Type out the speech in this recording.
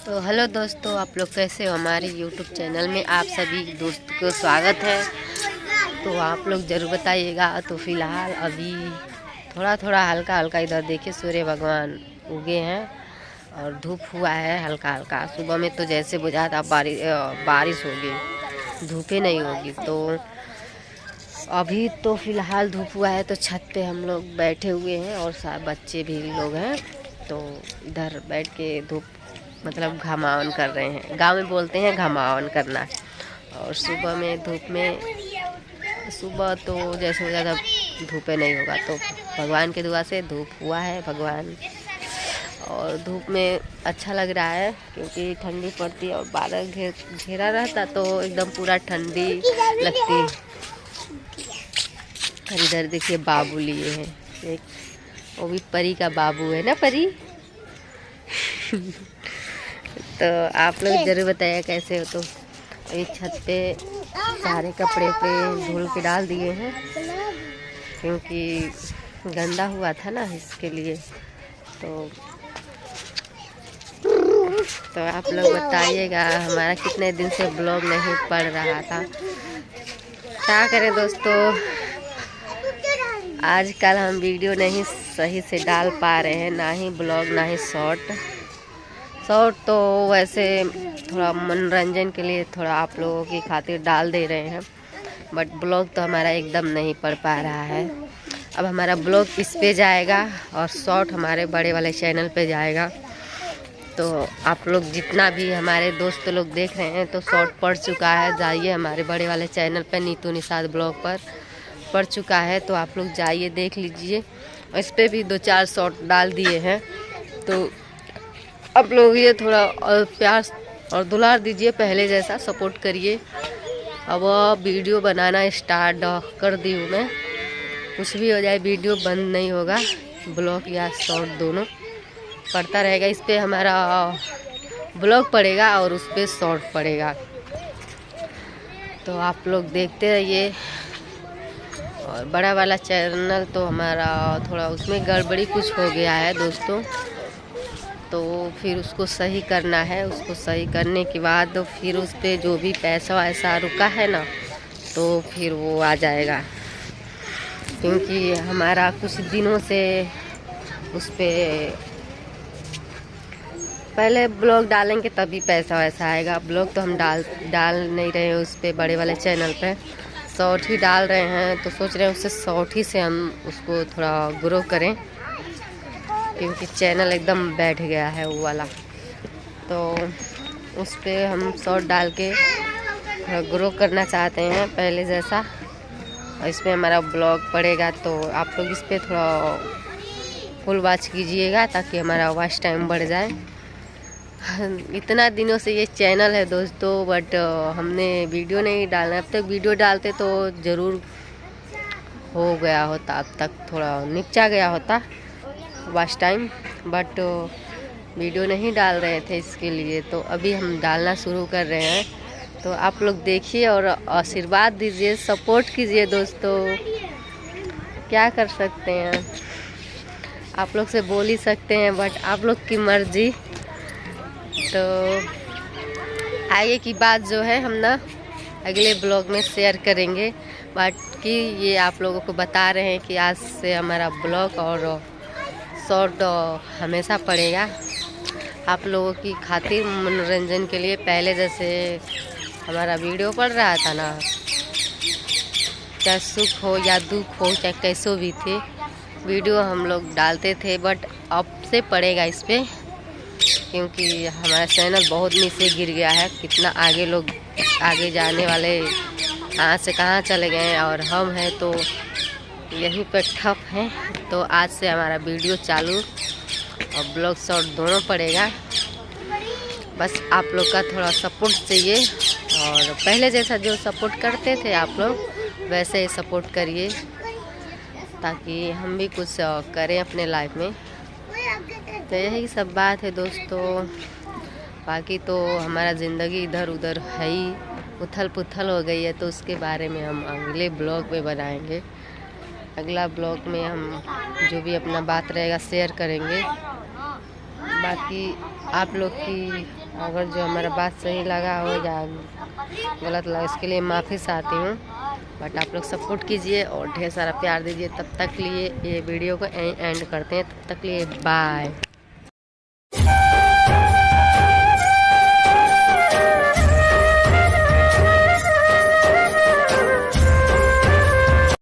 तो हेलो दोस्तों, आप लोग कैसे हो। हमारे यूट्यूब चैनल में आप सभी दोस्त को स्वागत है। तो आप लोग ज़रूर बताइएगा। तो फिलहाल अभी थोड़ा थोड़ा हल्का हल्का इधर देखिए सूर्य भगवान उगे हैं और धूप हुआ है हल्का हल्का। सुबह में तो जैसे बुझा था बारिश होगी, धूपे नहीं होगी। तो अभी तो फिलहाल धूप हुआ है तो छत पे हम लोग बैठे हुए हैं और सारे बच्चे भी लोग हैं। तो इधर बैठ के धूप मतलब घमावन कर रहे हैं। गांव में बोलते हैं घमावन करना। और सुबह में धूप में सुबह तो जैसे हो जाता धूपे नहीं होगा। तो भगवान की दुआ से धूप हुआ है भगवान। और धूप में अच्छा लग रहा है क्योंकि ठंडी पड़ती है और बादल घेरा रहता तो एकदम पूरा ठंडी लगती। और इधर देखिए बाबू लिए हैं एक, वो भी परी का बाबू है ना परी। तो आप लोग जरूर बताइए कैसे हो। तो अभी छत पे सारे कपड़े पे धुल के डाल दिए हैं क्योंकि गंदा हुआ था ना, इसके लिए। तो आप लोग बताइएगा, हमारा कितने दिन से ब्लॉग नहीं पड़ रहा था। क्या करें दोस्तों, आजकल हम वीडियो नहीं सही से डाल पा रहे हैं, ना ही ब्लॉग ना ही शॉर्ट तो वैसे थोड़ा मनोरंजन के लिए थोड़ा आप लोगों की खातिर डाल दे रहे हैं। बट ब्लॉग तो हमारा एकदम नहीं पड़ पा रहा है। अब हमारा ब्लॉग इस पे जाएगा और शॉर्ट हमारे बड़े वाले चैनल पे जाएगा। तो आप लोग जितना भी हमारे दोस्त लोग देख रहे हैं तो शॉर्ट पड़ चुका है, जाइए हमारे बड़े वाले चैनल पे नीतू निषाद ब्लॉग पर पड़ चुका है। तो आप लोग जाइए देख लीजिए। इस पर भी 2-4 शॉर्ट डाल दिए हैं। तो आप लोग ये थोड़ा और प्यार और दुलार दीजिए, पहले जैसा सपोर्ट करिए। अब वीडियो बनाना स्टार्ट कर दी हूँ मैं। कुछ भी हो जाए वीडियो बंद नहीं होगा, ब्लॉग या शॉर्ट दोनों पड़ता रहेगा। इस पे हमारा ब्लॉग पड़ेगा और उस पे शॉर्ट पड़ेगा। तो आप लोग देखते रहिए। और बड़ा वाला चैनल तो हमारा थोड़ा उसमें गड़बड़ी कुछ हो गया है दोस्तों, तो फिर उसको सही करना है। उसको सही करने के बाद तो फिर उस पर जो भी पैसा वैसा रुका है ना, तो फिर वो आ जाएगा। क्योंकि हमारा कुछ दिनों से उस पर पहले ब्लॉग डालेंगे तभी पैसा वैसा आएगा। ब्लॉग तो हम डाल नहीं रहे हैं उस पर, बड़े वाले चैनल पे शॉर्ट ही डाल रहे हैं। तो सोच रहे हैं उससे शॉर्ट ही से हम उसको थोड़ा ग्रो करें क्योंकि चैनल एकदम बैठ गया है वो वाला। तो उस पर हम शॉर्ट डाल के थोड़ा ग्रो करना चाहते हैं पहले जैसा। और इसमें हमारा ब्लॉग पड़ेगा तो आप लोग इस पर थोड़ा फुल वॉच कीजिएगा ताकि हमारा वॉच टाइम बढ़ जाए। इतना दिनों से ये चैनल है दोस्तों, बट हमने वीडियो नहीं डाला। अब तक वीडियो डालते तो ज़रूर हो गया होता, अब तक थोड़ा नीचा गया होता वॉच टाइम। बट वीडियो नहीं डाल रहे थे इसके लिए। तो अभी हम डालना शुरू कर रहे हैं। तो आप लोग देखिए और आशीर्वाद दीजिए, सपोर्ट कीजिए दोस्तों। क्या कर सकते हैं, आप लोग से बोल ही सकते हैं, बट आप लोग की मर्जी। तो आगे की बात जो है हम ना अगले ब्लॉग में शेयर करेंगे। बाकी ये आप लोगों को बता रहे हैं कि आज से हमारा ब्लॉग और शॉर्ट हमेशा पड़ेगा आप लोगों की खातिर मनोरंजन के लिए। पहले जैसे हमारा वीडियो पड़ रहा था ना, चाहे सुख हो या दुख हो चाहे कैसो भी थे, वीडियो हम लोग डालते थे। बट अब से पड़ेगा इस पर क्योंकि हमारा चैनल बहुत नीचे गिर गया है। कितना आगे लोग आगे जाने वाले कहाँ से कहाँ चले गए और हम हैं तो यहीं पर ठप हैं। तो आज से हमारा वीडियो चालू और ब्लॉग शॉर्ट दोनों पड़ेगा। बस आप लोग का थोड़ा सपोर्ट चाहिए और पहले जैसा जो सपोर्ट करते थे आप लोग वैसे ही सपोर्ट करिए ताकि हम भी कुछ करें अपने लाइफ में। तो यही सब बात है दोस्तों। बाकी तो हमारा ज़िंदगी इधर उधर है ही, उथल पुथल हो गई है। तो उसके बारे में हम अगले ब्लॉग में बनाएंगे। अगला ब्लॉग में हम जो भी अपना बात रहेगा शेयर करेंगे। बाकी आप लोग की अगर जो हमारा बात सही लगा हो या गलत लगा इसके लिए माफ़ी चाहती हूँ। बट आप लोग सपोर्ट कीजिए और ढेर सारा प्यार दीजिए। तब तक लिए ये वीडियो को एंड करते हैं। तब तक लिए बाय।